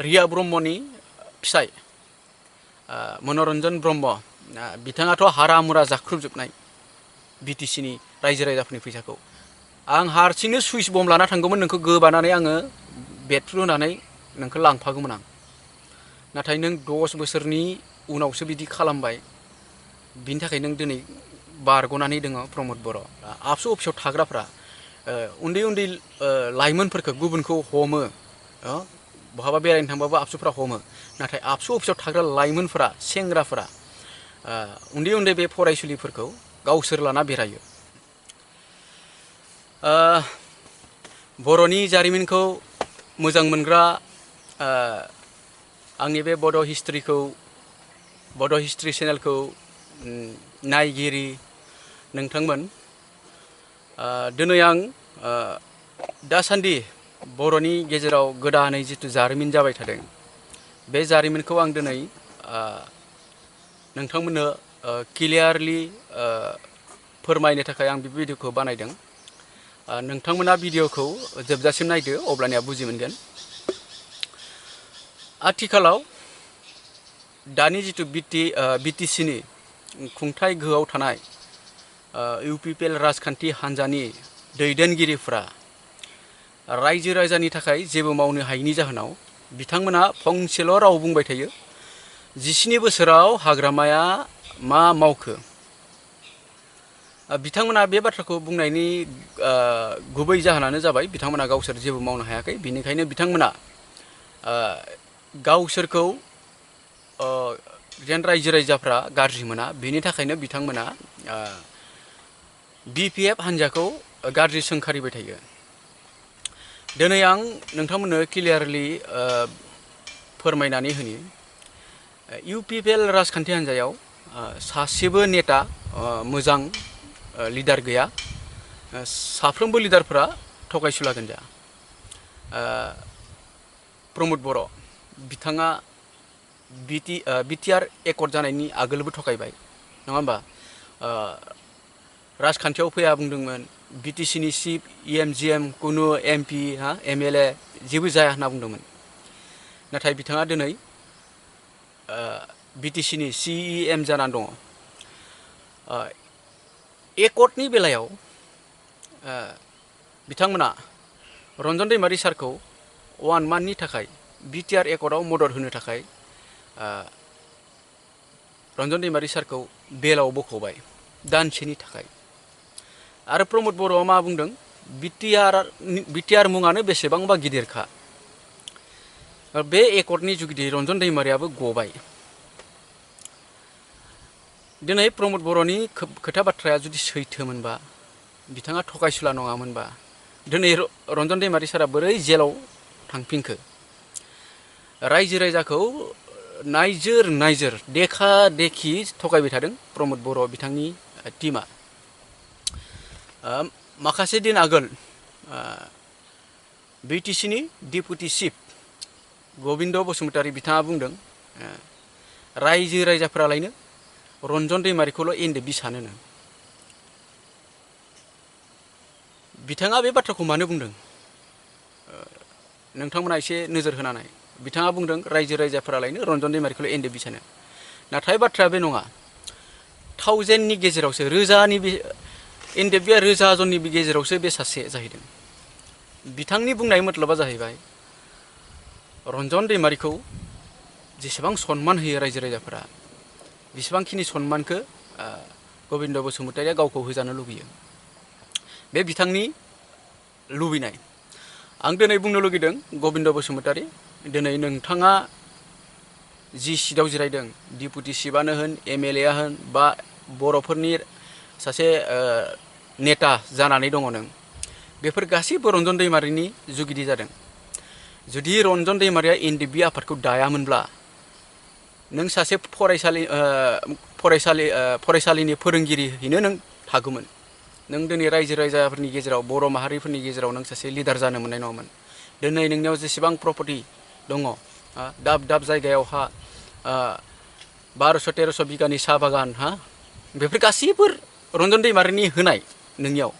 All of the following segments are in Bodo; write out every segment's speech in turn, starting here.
रिया ब्रह्मनि फिसाय मनरन्जन ब्रह्म बिथाङाथ' हारा मुरा जाख्रुबजोबनाय बिटिसिनि रायजो राजाफोरनि फैसाखौ आं हारसिंनो सुइस बम लाना थांगौमोन नोंखौ गोबानानै आङो बेटफ्रु होनानै नोंखौ लांफागौमोन आं नाथाय नों 10 बोसोरनि उनावसो बिदि खालामबाय बिनि थाखाय नों दिनै बारग'नानै दङ प्रमद बर' आबसु अफिसाव थाग्राफ्रा उन्दै उन्दै लाइमोनफोरखौ गुबुनखौ हमो बहाबा बेरायनो थांबाबो आबसुफ्रा हमो नाथाय आबसु अफिसाव थाग्रा लाइमोनफोरा सेंग्राफोरा उन्दै उन्दै बे फरायसुलिफोरखौ गावसोर लाना बेरायो बर'नि जारिमिनखौ मोजां मोनग्रा आंनि बे बड' हिस्ट्री चेनेलखौ नायगिरि नोंथांमोन दिनै आं दासान्दि बर'नि गेजेराव गोदानै जिथु जारिमिन जाबाय थादों बे जारिमिनखौ आं दिनै नोंथांमोननो क्लियारलि फोरमायनो थाखाय आं बे भिडिअखौ बानायदों नोंथांमोना भिडिअखौ जोबजासिम नायदो अब्लानिया बुजि मोनगोन आथिखालाव दानि जिथु बिटिसिनि खुंथाय गोहोआव थानाय इउपिपिएल राजखान्थि हान्जानि दैदेनगिरिफ्रा रायजो राजानि थाखाय जेबो मावनो हायैनि जाहोनाव बिथांमोना फंसेल' राव बुंबाय थायो 17 बोसोराव हाग्रामाया मा मावखो बिथांमोना बे बाथ्राखौ बुंनायनि गुबै जाहोनानो जाबाय बिथांमोना गावसोर जेबो मावनो हायाखै बिनिखायनो बिथांमोना गावसोरखौ जेन रायजो राजाफ्रा गाज्रि मोना बेनि थाखायनो बिथांमोना बिपिएफ हान्जाखौ गाज्रि सोंखारिबाय थायो दिनै आं नोंथांमोननो क्लियारलि फोरमायनानै होनि इउपिपिएल राजखान्थि हान्जायाव सासेबो नेता मोजां लिडार गैया साफ्रोमबो लिडारफोरा थगायसुला गोनजा प्रमद बर' बिथाङा बिटिआर एकर्ड जानायनि आगोलबो थगायबाय नङा होमबा राजखान्थियाव फैया बुंदोंमोन बिटिसिनि चिफ इएमजिएम कुनु एमपि एमएलए जेबो जाया होनना बुंदोंमोन नाथाय बिथाङा दिनै बिटिसिनि सिइएम जानानै दङ एकर्डनि बेलायाव बिथांमोना रन्जन दैमारि सारखौ 1 मान्थनि थाखाय बिटिआर एकर्डआव मदद होनो थाखाय रन्जन दैमारि सारखौ बेलाव बख'बाय दानसेनि थाखाय आरो प्रमद बर'आ मा बुंदों बिटिआर मुङानो बेसेबांबा गिदिरखा बे एकर्डनि जुगिदि रन्जन दैमारियाबो गबाय दिनै प्रमद बर'नि खोथा बाथ्राया जुदि सैथोमोनबा बिथाङा थगायसुला नङामोनबा दिनै रन्जन दैमारि सारा बोरै जेलाव थांफिनखो रायजो राजाखौ नायजोर देखा देखि थगायबाय थादों प्रमद बर' बिथांनि टीमा माखासे दिन आगोल बिटिसिनि डिपुटि चिफ गबिन्द बसुमतारी बिथाङा बुंदों रायजो राजाफोरालायनो रन्जन दैमारिखौल' एनडेबि सानोनो बिथाङा बे बाथ्राखौ मानो बुंदों नोंथांमोना एसे नोजोर होनानै बिथाङा बुंदों रायजो राजाफोरालायनो रन्जन दैमारिखौल' एनडेबि सानो नाथाय बाथ्राया बे नङा 1000नि गेजेरावसो रोजानि एनडेबिया रोजा जननि गेजेरावसो बे सासे जाहैदों बिथांनि बुंनाय मतलबा जाहैबाय रन्जन दैमारिखौ जेसेबां सन्मान होयो रायजो राजाफोरा बेसेबांखिनि सन्मानखौ गबिन्द बसुमतारिया गावखौ होजानो लुबैयो बे बिथांनि लुबैनाय आं दिनै बुंनो लुगैदों गबिन्द बसुमतारी दिनै नोंथाङा जि सिटआव जिरायदों डिपुटि चिफआनो होन एमएलए होन बा बर'फोरनि सासे नेता जानानै दङ नों बेफोर गासैबो रन्जन दैमारिनि जुगिदि जादों जुदि रन्जन दैमारिया एनडेबि आफादखौ दायामोनब्ला नों सासे फरायसालिनि फोरोंगिरियैनो नों थागौमोन नों दिनै रायजो राजाफोरनि गेजेराव बर' माहारिफोरनि गेजेराव नों सासे लिडार जानो मोननाय नङामोन दिनै नोंनियाव जेसेबां प्रपार्टि दङ दाब दाब जायगायावहा 1200-1300 बिगानि साहा बागान बेफोर गासैबो रन्जन दैमारिनि होनाय नोंनियाव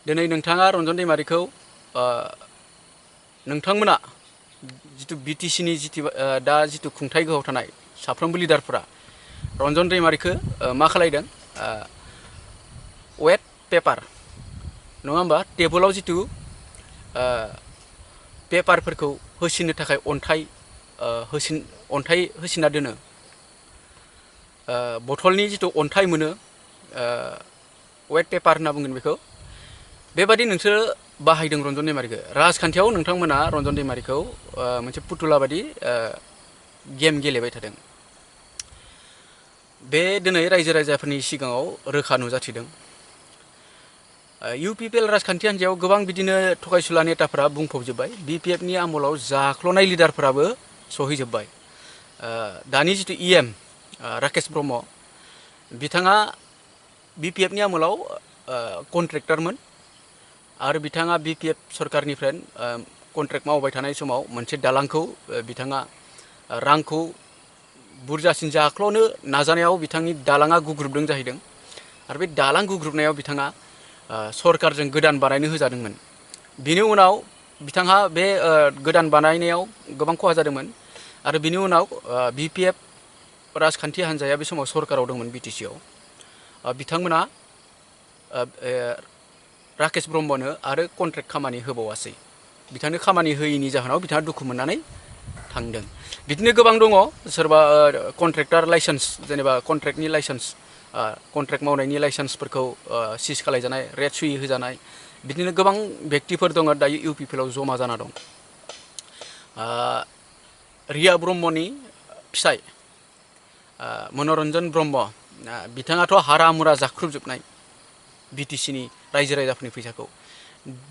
दिनै नोंथाङा रन्जन दैमारिखौ नोंथांमोना जितु बिटिसिनि दा जितु खुंथाय गोहोआव थानाय साफ्रोमबो लिडारफोरा रन्जन दैमारिखौ मा खालायदों वेट पेपार नङा होमबा टेबोलाव जितु पेपारफोरखौ होसिननो थाखाय अन्थाइ होसिनना दोनो बथलनि जितु अन्थाइ मोनो वेट पेपार होनना बुंगोन बेखौ बेबादि नोंसोर बाहायदों रन्जन दैमारिखौ राजखान्थियाव नोंथांमोना रन्जन दैमारिखौ मोनसे पुतुला बादि गेम गेलेबाय थादों बे दिनै रायजो राजाफोरनि सिगाङाव रोखा नुजाथिदों इउपिपिएल राजखान्थि हान्जायाव गोबां बिदिनो थगायसुला नेताफोरा बुंफबजोब्बाय बिपिएफनि आमोलाव जाख्ल'नाय लिडारफोराबो सहैजोब्बाय दानि जितु इएम राकेश ब्रह्म बिथाङा बिपिएफनि आमोलाव कन्ट्रेक्टरमोन आरो बिथाङा बिपिएफ सरकारनिफ्राय कन्ट्रेक्ट मावबाय थानाय समाव मोनसे दालांखौ बिथाङा रांखौ बुरजासिन जाख्ल'नो नाजानायाव बिथांनि दालाङा गुग्रुबदों जाहैदों आरो बे दालां गुग्रुबनायाव बिथाङा सरकारजों गोदान बानायनो होजादोंमोन बिनि उनाव बिथांहा बे गोदान बानायनायाव गोबां खहा जादोंमोन आरो बिनि उनाव बिपिएफ राजखान्थि हान्जाया बे समाव सरकाराव दंमोन बिटिसिआव बिथांमोना राकेश ब्रह्मनो आरो कन्ट्रेक्ट खामानि होबावासै बिथांनो खामानि होयैनि जाहोनाव बिथाङा दुखु मोननानै थांदों बिदिनो गोबां दङ सोरबा कन्ट्रेक्टर लाइसेन्स जेनेबा कन्ट्रेक्टनि लाइसेन्स कन्ट्रेक्ट मावनायनि लाइसेन्सफोरखौ सिज खालायजानाय रेट सुयि होजानाय बिदिनो गोबां बेक्तिफोर दङ दायो इउपिपिएलआव जमा जाना दं रिया ब्रह्मनि फिसाय मनरन्जन ब्रह्म बिथाङाथ' हारा मुरा जाख्रुबजोबनाय बिटिसिनि रायजो राजाफोरनि फैसाखौ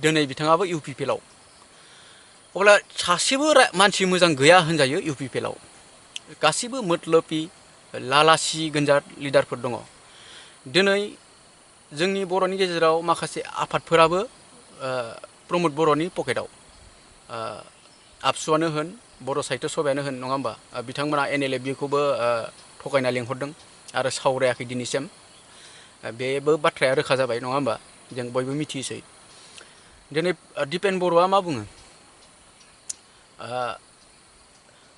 दिनै बिथाङाबो इउपिपिएलआव अब्ला सासेबो मानसि मोजां गैया होनजायो इउपिपिएलआव गासिबो मतलबि लालासि गोनजा लिडारफोर दङ दिनै जोंनि बर'नि गेजेराव माखासे आफादफोराबो प्रमद बर'नि पकेटाव आबसुआनो होन बर' साहित्य सभायानो होन नङा होमबा बिथांमोना NLFBखौबो थगायना लिंहरदों आरो सावरायाखै दिनैसिम बेबो बाथ्राया रोखा जाबाय नङा होमबा जों बयबो मिथियोसै दिनै दिपेन बर'आ मा बुङो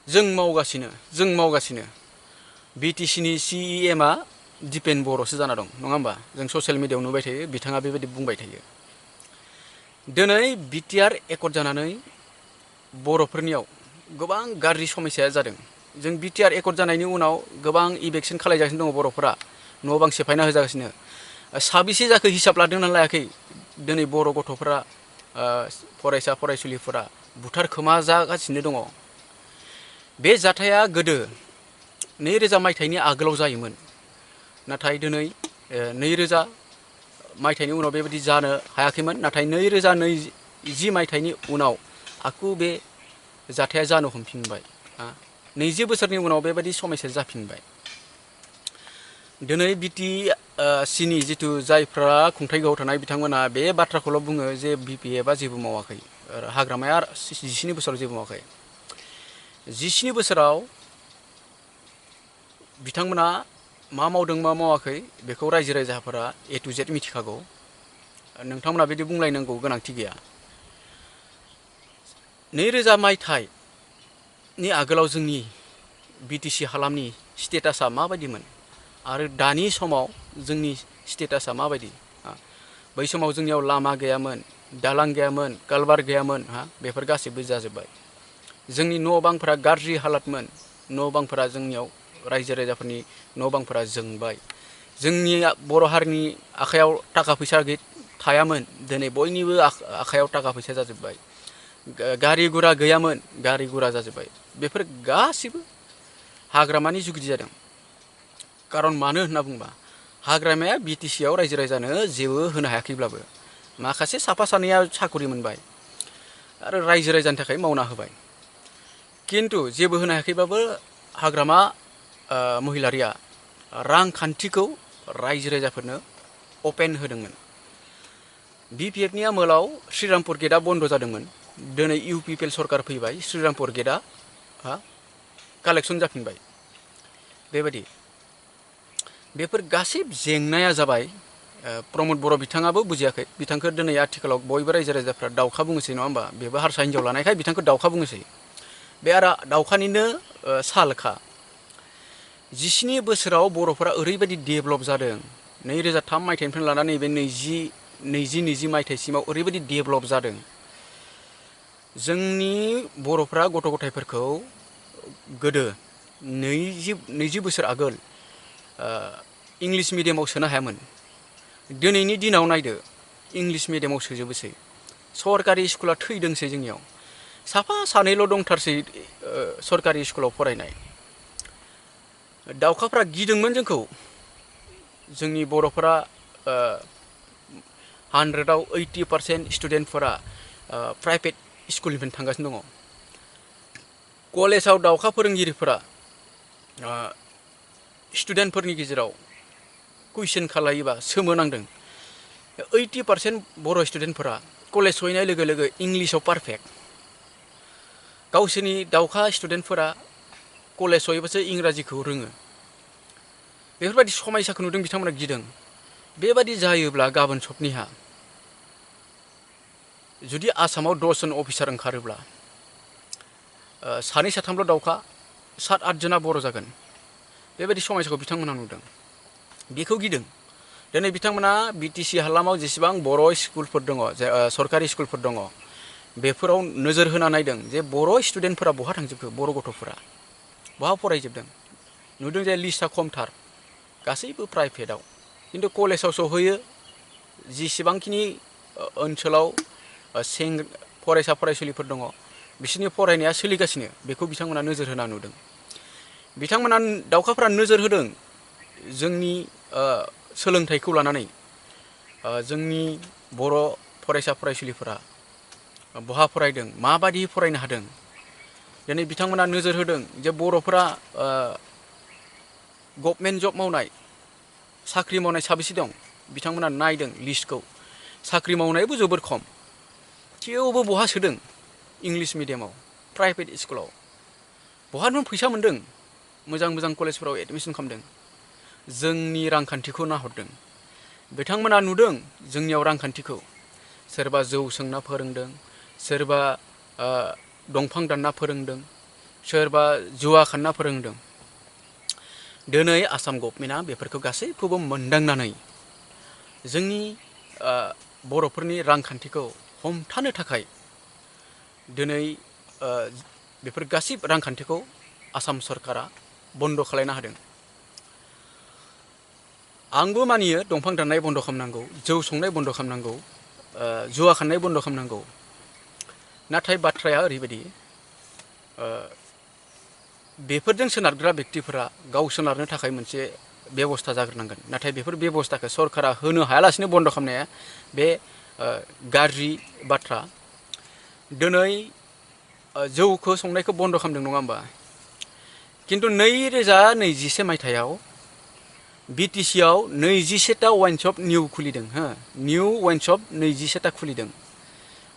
जों मावगासिनो बिटिसिनि CEMआ दिपेन बर'सो जाना दं नङा होमबा जों ससियेल मिडियायाव नुबाय थायो बिथाङा बेबायदि बुंबाय थायो दिनै बिटिआर एकर्ड जानानै बर'फोरनियाव गोबां गाज्रि समस्याया जादों जों बिटिआर एकर्ड जानायनि उनाव गोबां इभेक्सन खालायगासिनो दङ बर'फोरा न' बां सेफायना होजागासिनो साबेसे जाखो हिसाब लादोंना लायाखै दिनै बर' गथ'फोरा फरायसा फरायसुलिफोरा बुथारखोमा जागासिनो दङ बे जाथाया गोदो 2000 मायथाइनि आगोलाव जायोमोन नाथाय दिनै 2000 मायथाइनि उनाव बेबायदि जानो हायाखैमोन नाथाय 2020 मायथाइनि उनाव आकु बे जाथाया जानो हमफिनबाय 20 बोसोरनि उनाव बेबायदि समस्या जाफिनबाय दिनै बिटिसिनि जितु जायफ्रा खुंथाय गोहोआव थानाय बिथांमोना बे बाथ्राखौल' बुङो जे बिपिएफआ जेबो मावाखै हाग्रामाया 17 बोसोराव जेबो मावाखै 17 बोसोराव बिथांमोना मा मावदों मा मावाखै बेखौ रायजो राजाफोरा A to Z मिथिखागौ नोंथांमोना बिदि बुंलायनांगौ गोनांथि गैया 2000 मायथाइनि आगोलाव जोंनि बिटिसि हालामनि स्टेटासा माबायदिमोन आरो दानि समाव जोंनि स्टेटासा माबायदि बै समाव जोंनियाव लामा गैयामोन दालां गैयामोन कालभार गैयामोन बेफोर गासिबो जाजोब्बाय जोंनि न' बांफोरा गाज्रि हालातमोन न' बांफोरा जोंनियाव रायजो राजाफोरनि न' बांफोरा जोंबाय जोंनि बर' हारिनि आखायाव थाखा फैसा थायामोन दिनै बयनिबो आखायाव थाखा फैसा जाजोब्बाय गारि गुरा गैयामोन गारि गुरा जाजोब्बाय बेफोर गासिबो हाग्रामानि जुगिदि जादों कारन मानो होनना बुंबा हाग्रामाया बिटिसिआव रायजो राजानो जेबो होनो हायाखैब्लाबो माखासे साफा सानैया साकरि मोनबाय आरो रायजो राजानि थाखाय मावना होबाय किन्तु जेबो होनो हायाखैबाबो हाग्रामा महिलारिया रांखान्थिखौ रायजो राजाफोरनो अपेन होदोंमोन बिपिएफनि आमोलाव श्रीरामपुर गेटआ बन्द जादोंमोन दिनै इउपिपिएल सरकार फैबाय श्रीरामपुर गेटआ कालेक्सन जाफिनबाय बेबायदि बेफोर गासै जेंनाया जाबाय प्रमद बर' बिथाङाबो बुजियाखै बिथांखौ दिनै आथिखालाव बयबो रायजो राजाफ्रा दाउखा बुङोसै नङा होमबा बेबो हारसा हिन्जाव लानायखाय बिथांखौ दाउखा बुङोसै बे आरो दावखानिनो सालखा 17 बोसोराव बर'फोरा ओरैबायदि डेभेलप जादों 2003 मायथाइनिफ्राय लानानै बे 2020 मायथाइसिमाव ओरैबायदि डेभेलप जादों जोंनि बर'फ्रा गथ' गथायफोरखौ गोदो 20 बोसोर आगोल इंलिश मिडियामाव सोनो हायामोन दिनैनि दिनाव नायदो इंलिश मिडियामाव सोजोबोसै सरकारि स्कुला थैदोंसै जोंनियाव साफा सानैल' दंथारसै सरकारि स्कुलाव फरायनाय दावखाफ्रा गिदोंमोन जोंखौ जोंनि बर'फोरा 100आव 80% स्टुडेन्टफोरा प्राइभेट स्कुलनिफ्राय थांगासिनो दङ कलेजाव दावखा फोरोंगिरिफोरा स्टुडेन्टफोरनि गेजेराव कुइसन खालायोबा सोमोनांदों 80% बर' स्टुडेन्टफोरा कलेज सहैनाय लोगो लोगो इंलिशाव पारफेक्ट गावसोरनि दावखा स्टुडेन्टफोरा कलेज सहैबासो इंराजिखौ रोङो बेफोरबायदि समायसाखौ नुदों बिथांमोना गिदों बेबादि जायोब्ला गाबोन सबनिहा जुदि आसामाव 10 जन अफिसार ओंखारोब्ला सानै साथामल' दावखा 7-8 जना बर' जागोन बेबायदि समायसाखौ बिथांमोना नुदों बेखौ गिदों दिनै बिथांमोना बिटिसि हालामाव जेसेबां बर' स्कुलफोर दङ सरकारि स्कुलफोर दङ बेफोराव नोजोर होना नायदों जे बर' स्टुडेन्टफोरा बहा थांजोबखो बर' गथ'फोरा बहा फरायजोबदों नुदों जे लिस्टआ खमथार गासैबो प्राइभेटआव किन्तु कलेजाव सहैयो जेसेबांखिनि ओनसोलाव फरायसा फरायसुलिफोर दङ बिसोरनि फरायनाया सोलिगासिनो बेखौ बिथांमोना नोजोर होना नुदों बिथांमोना दावखाफ्रा नोजोर होदों जोंनि सोलोंथाइखौ लानानै जोंनि बर' फरायसा फरायसुलिफोरा बहा फरायदों माबादि फरायनो हादों दिनै बिथांमोना नोजोर होदों जे बर'फोरा गभर्नमेन्ट जब मावनाय साख्रि मावनाय साबेसे दं बिथांमोना नायदों लिस्टखौ साख्रि मावनायबो जोबोर खम थेवबो बहा सोदों इंलिश मिडियामाव प्राइभेट स्कुलाव बहा फैसा मोन्दों मोजां मोजां कलेजफोराव एडमिसन खालामदों जोंनि रांखान्थिखौ नाहरदों बिथांमोना नुदों जोंनियाव रांखान्थिखौ सोरबा जौ सोंना फोरोंदों सोरबा दंफां दानना फोरोंदों सोरबा जुवा खानना फोरोंदों दिनै आसाम गभर्नमेन्टआ बेफोरखौ गासैखौबो मोनदांनानै जोंनि बर'फोरनि रांखान्थिखौ हमथानो थाखाय दिनै बेफोर गासैबो रांखान्थिखौ आसाम सरकारा बन्द खालायना होदों आंबो मानियो दंफां दाननाय बन्द खालामनांगौ जौ संनाय बन्द खालामनांगौ जुवा खाननाय बन्द खालामनांगौ नाथाय बाथ्राया ओरैबायदि बेफोरजों सोनारग्रा व्यक्तिफोरा गाव सोनारनो थाखाय मोनसे बेबस्था जाग्रोनांगोन नाथाय बेफोर बेबस्थाखौ सरकारा होनो हायालासिनो बन्द खालामनाया बे गाज्रि बाथ्रा दिनै जौखौ संनायखौ बन्द खालामदों नङा होमबा किन्तु 2021 मायथाइयाव बिटिसिआव 21टा वाइन शप निउ खुलिदों निउ वाइन शप 21टा खुलिदों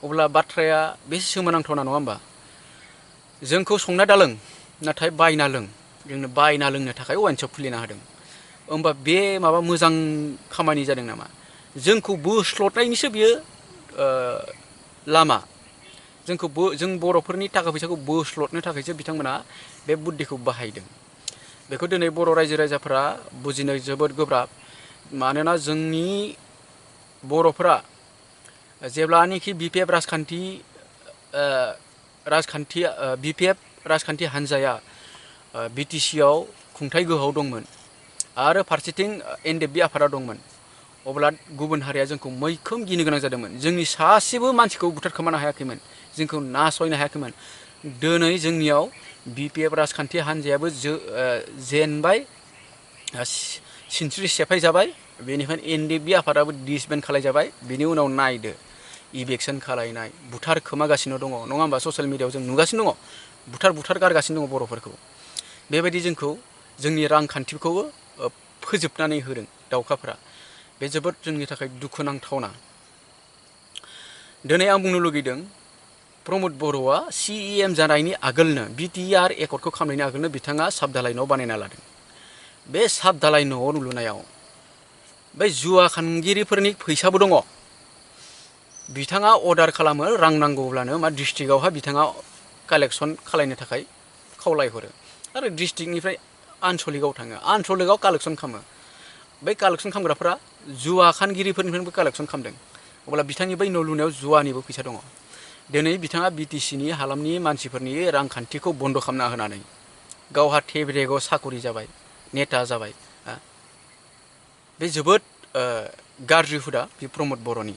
अब्ला बाथ्राया बेसे सोमोनांथावना नङा होमबा जोंखौ संना दालों नाथाय बायना लों जोंनो बायना लोंनो थाखाय वाइन शप खुलिना होदों होमबा बे माबा मोजां खामानि जादों नामा जोंखौ बोस्लदनायनिसो बियो लामा जों बर'फोरनि थाखा फैसाखौ बोस्लदनो थाखायसो बिथांमोना बे बुद्धिखौ बाहायदों बेखौ दिनै बर' रायजो राजाफोरा बुजिनो जोबोद गोब्राब मानोना जोंनि बर'फोरा जेब्लानोखि बिपिएफ राजखान्थि हान्जाया बिटिसिआव खुंथाय गोहोआव दंमोन आरो फारसेथिं एनडिएफबि आफादा दंमोन अब्ला गुबुन हारिया जोंखौ मैखोम गिनो गोनां जादोंमोन जोंनि सासेबो मानसिखौ बुथारखोमानो हायाखैमोन जोंखौ नासयनो हायाखैमोन दिनै जोंनियाव बिपिएफ राजखान्थि हान्जायाबो जेनबाय सिनस्रि सेफाय जाबाय बेनिफ्राय एनडिएफबि आफादाबो डिसबेन्ड खालायजाबाय बेनि उनाव नायदो इलेक्सन खालायनाय बुथारखोमागासिनो दङ नङा होमबा ससियेल मिडियायाव जों नुगासिनो दङ बुथार गारगासिनो दङ बर'फोरखौ बेबायदि जोंखौ जोंनि रांखान्थिखौबो फोजोबनानै होदों दावखाफ्रा बे जोबोद जोंनि थाखाय दुखुनांथावना दिनै आं बुंनो लुगैदों प्रमद बर'आ सिइएम जानायनि आगोलनो बिटिआर एकर्डखौ खालामनायनि आगोलनो बिथाङा साब दालाय न' बानायना लादों बे साब दालाय न' लुनायाव बे जुवा खानगिरिफोरनि फैसाबो दङ बिथाङा अर्डार खालामो रां नांगौब्लानो मा डिस्ट्रिक्टआवहा बिथाङा कालेक्सन खालामनो थाखाय खावलायहरो आरो डिस्ट्रिक्टनिफ्राय आनसलिकआव थाङो आनसलिकआव कालेक्सन खालामो बै कालेक्सन खालामग्राफोरा जुवा खानगिरिफोरनिफ्रायबो कालेक्सन खालामदों अब्ला बिथांनि बै न' लुनायाव जुवानिबो फैसा दङ दिनै बिथाङा बिटिसिनि हालामनि मानसिफोरनि रांखान्थिखौ बन्द खालामना होनानै गावहा टेब्रेगाव साकरि जाबाय नेता जाबाय बे जोबोद गाज्रि हुदा बे प्रमद बर'नि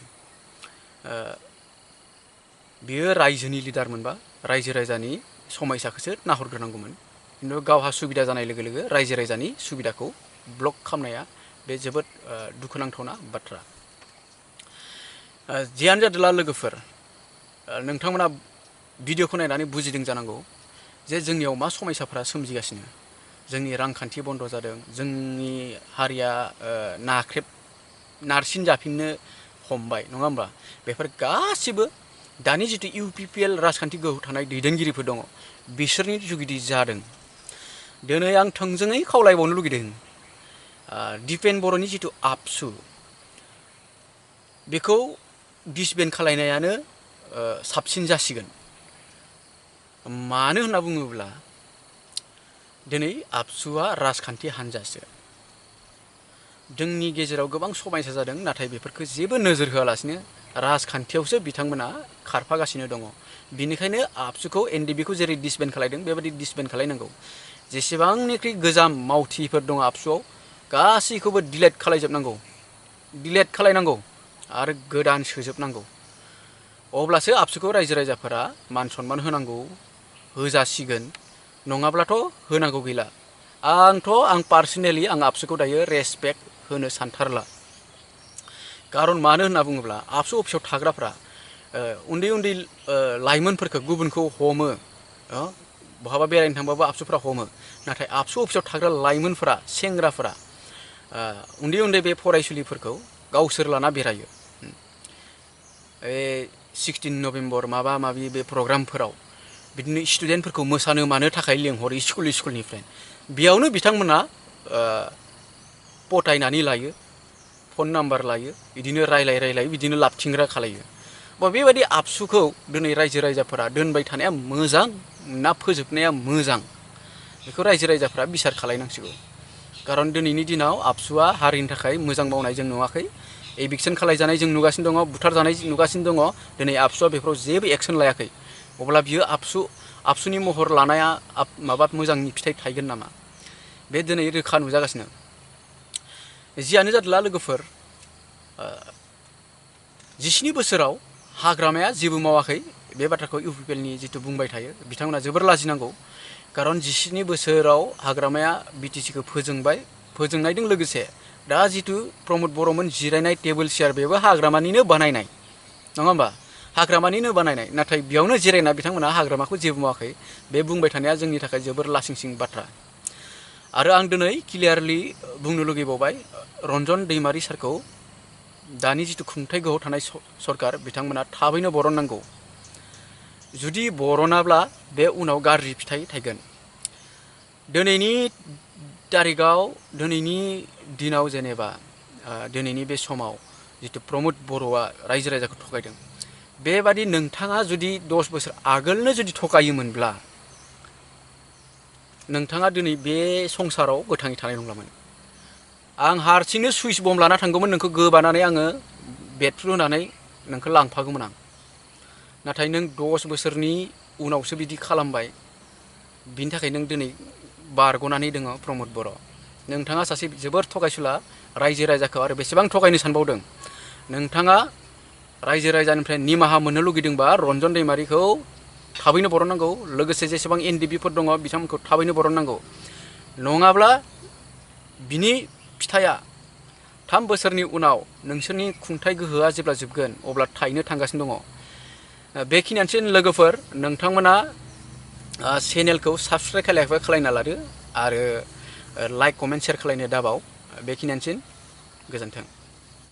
बियो रायजोनि लिडार मोनबा रायजो राजानि समायसाखौसो नाहरग्रोनांगौमोन खिन्थु गावहा सुबिदा जानाय लोगो लोगो रायजो राजानि सुबिदाखौ ब्लक खालामनाया बे जोबोद दुखुनांथावना बाथ्रा जियानो जादोला लोगोफोर नोंथांमोना भिडिअखौ नायनानै बुजिदों जानांगौ जे जोंनियाव मा समयसाफोरा सोमजिगासिनो जोंनि रांखान्थि बन्द जादों जोंनि हारिया नारसिन जाफिननो हमबाय नङा होमबा बेफोर गासिबो दानि जितु इउपिपिएल राजखान्थि गोहो थानाय दैदेनगिरिफोर दङ बिसोरनि जुगिदि जादों दिनै आं थोंजोङै खावलायबावनो लुगैदों दिपेन बर'नि जितु आबसु बेखौ डिसबेन्ड खालायनायानो साबसिन जासिगोन मानो होनना बुङोब्ला दिनै आबसुआ राजखान्थि हान्जासो जोंनि गेजेराव गोबां समायसा जादों नाथाय बेफोरखौ जेबो नोजोर होआलासिनो राजखान्थियावसो बिथांमोना खारफागासिनो दङ बिनिखायनो आबसुखौ एनडिबिखौ जेरै डिसबेन्ड खालायदों बेबायदि डिसबेन्ड खालायनांगौ जेसेबांनिख्रुइ गोजाम मावथिफोर दङ आबसुआव गासैखौबो डिलेट खालायनांगौ आरो गोदान सोजोबनांगौ अब्लासो आबसुखौ रायजो राजाफोरा मान सनमान होनांगौ होजासिगोन नङाब्लाथ' होनांगौ गैला आं पार्सनेलि आं आबसुखौ दायो रेसपेक्ट होनो सानथारला खारन मानो होनना बुङोब्ला आबसु अफिसाव थाग्राफ्रा उन्दै उन्दै लाइमोनफोरखौ गुबुनखौ हमो बहाबा बेरायनो थांबाबो आबसुफ्रा हमो नाथाय आबसु अफिसाव थाग्रा लाइमोनफोरा सेंग्राफोरा उन्दै उन्दै बे फरायसुलिफोरखौ गावसोर लाना बेरायो 16 नभेम्बर माबा माबि बे प्रग्रामफोराव बिदिनो स्टुडेन्टफोरखौ मोसानो मानो थाखाय लेंहरो स्कुलनिफ्राय बेयावनो बिथांमोना पटायनानै लायो फन नाम्बार लायो बिदिनो रायलाय बिदिनो लाबथिंग्रा खालायो बेबायदि आबसुखौ दिनै रायजो राजाफोरा दोनबाय थानाया मोजां ना फोजोबनाया मोजां बेखौ रायजो राजाफोरा बिसार खालायनांसिगौ खारन दिनैनि दिनाव आबसुआ हारिनि थाखाय मोजां मावनाय जों नुवाखै एभिक्सन खालायजानाय जों नुगासिनो दङ बुथारजानाय नुगासिनो दङ दिनै आबसुआ बेफोराव जेबो एक्सन लायाखै अब्ला बियो आबसुनि महर लानाया माबा मोजांनि फिथाइ थायगोन नामा बे दिनै रोखा नुजागासिनो जियानो जादोला लोगोफोर 17 बोसोराव हाग्रामाया जेबो मावाखै बे बाथ्राखौ इउपिपिएलनि जितु बुंबाय थायो बिथांमोना जोबोर लाजिनांगौ खारन 17 बोसोराव हाग्रामाया बिटिसिखौ फोजोंनायजों लोगोसे दा जितु प्रमद बर'मोन जिरायनाय टेबोल चेयार बेबो हाग्रामानिनो बानायनाय नङा होमबा हाग्रामानिनो बानायनाय नाथाय बेयावनो जिरायना बिथांमोना हाग्रामाखौ जेबो मावाखै बे बुंबाय थानाया जोंनि थाखाय जोबोर लासिंसिं बाथ्रा आरो आं दिनै क्लियारलि बुंनो लुगैबावबाय रन्जन दैमारि सारखौ दानि जितु खुंथाय गोहो थानाय सरकार बिथांमोना थाबैनो बरननांगौ जुदि बरनाब्ला बे उनाव गाज्रि फिथाइ थायगोन दिनैनि तारिखाव दिनैनि दिनाव जेनेबा दिनैनि बे समाव जितु प्रमद बर'आ रायजो राजाखौ थगायदों बेबादि नोंथाङा जुदि 10 बोसोर आगोलनो जुदि थगायोमोनब्ला नोंथाङा दिनै बे संसाराव गोथाङै थानाय नंलामोन आं हारसिंनो सुइस बम लाना थांगौमोन नोंखौ गोबानानै आङो बेटफ्रु होनानै नोंखौ लांफागौमोन आं नाथाय नों 10 बोसोरनि उनावसो बिदि खालामबाय बिनि थाखाय नों दिनै बारग'नानै दङ प्रमद बर' नोंथाङा सासे जोबोर थगायसुला रायजो राजाखौ आरो बेसेबां थगायनो सानबावदों नोंथाङा रायजो राजानिफ्राय निमाहा मोननो लुगैदोंबा रन्जन दैमारिखौ थाबैनो बरननांगौ लोगोसे जेसेबां एनडिबिफोर दङ बिथांमोनखौ थाबैनो बरननांगौ नङाब्ला बिनि फिथाइया 3 बोसोरनि उनाव नोंसोरनि खुंथाय गोहोआ जेब्ला जोबगोन अब्ला थायनो थांगासिनो दङ बेखिनियानोसै लोगोफोर नोंथांमोना चेनेलखौ साबस्क्राइब खालायना लादो आरो लाइक कमेन्ट शेयार खालायनो दाबाव बेखिनियानोसै गोजोन्थों